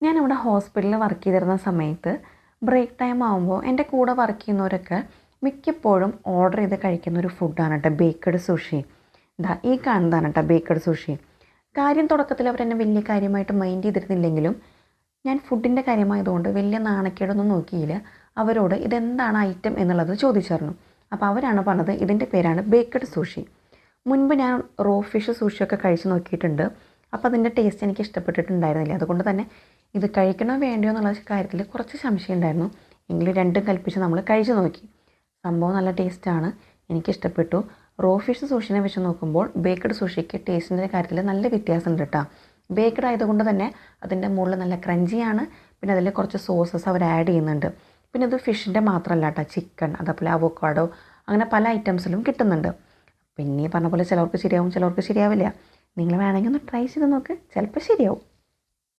ഞാനിവിടെ ഹോസ്പിറ്റലിൽ വർക്ക് ചെയ്തിരുന്ന സമയത്ത് ബ്രേക്ക് ടൈം ആകുമ്പോൾ എൻ്റെ കൂടെ വർക്ക് ചെയ്യുന്നവരൊക്കെ മിക്കപ്പോഴും ഓർഡർ ചെയ്ത് കഴിക്കുന്ന ഒരു ഫുഡാണ് കേട്ടോ ബേക്കഡ് സുഷി. ഈ കാണുന്നതാണ് കേട്ടോ ബേക്കഡ് സുഷി. കാര്യം തുടക്കത്തിൽ അവരെന്നെ വലിയ കാര്യമായിട്ട് മൈൻഡ് ചെയ്തിരുന്നില്ലെങ്കിലും ഞാൻ ഫുഡിൻ്റെ കാര്യമായതുകൊണ്ട് വലിയ നാണക്കേടൊന്നും നോക്കിയില്ല. അവരോട് ഇതെന്താണ് ഐറ്റം എന്നുള്ളത് ചോദിച്ചായിരുന്നു. അപ്പോൾ അവരാണ് പറഞ്ഞത് ഇതിൻ്റെ പേരാണ് ബേക്കഡ് സുഷി. മുൻപ് ഞാൻ റോ ഫിഷ് സുഷിയൊക്കെ കഴിച്ച് നോക്കിയിട്ടുണ്ട്. അപ്പോൾ അതിൻ്റെ ടേസ്റ്റ് എനിക്ക് ഇഷ്ടപ്പെട്ടിട്ടുണ്ടായിരുന്നില്ല. അതുകൊണ്ട് തന്നെ ഇത് കഴിക്കണോ വേണ്ടയോ എന്നുള്ള കാര്യത്തിൽ കുറച്ച് സംശയം ഉണ്ടായിരുന്നു. എങ്കിലും രണ്ടും കൽപ്പിച്ച് നമ്മൾ കഴിച്ച് നോക്കി. സംഭവം നല്ല ടേസ്റ്റാണ്, എനിക്കിഷ്ടപ്പെട്ടു. റോ ഫിഷ് സുഷിനെ വെച്ച് നോക്കുമ്പോൾ ബേക്കഡ് സുഷിക്ക് ടേസ്റ്റിൻ്റെ കാര്യത്തിൽ നല്ല വ്യത്യാസമുണ്ട് കേട്ടോ. ബേക്കഡ് ആയതുകൊണ്ട് തന്നെ അതിൻ്റെ മുകളിൽ നല്ല ക്രഞ്ചിയാണ്. പിന്നെ അതിൽ കുറച്ച് സോസസ് അവർ ആഡ് ചെയ്യുന്നുണ്ട്. പിന്നെ ഇത് ഫിഷിൻ്റെ മാത്രമല്ല കേട്ടോ, ചിക്കൻ, അതേപോലെ അവോക്കാഡോ, അങ്ങനെ പല ഐറ്റംസിലും കിട്ടുന്നുണ്ട്. പിന്നെ പറഞ്ഞ പോലെ ചിലവർക്ക് ശരിയാവും, ചിലവർക്ക് ശരിയാവില്ല. നിങ്ങൾ വേണമെങ്കിൽ ഒന്ന് ട്രൈ ചെയ്ത് നോക്ക്, ചിലപ്പോൾ ശരിയാവും.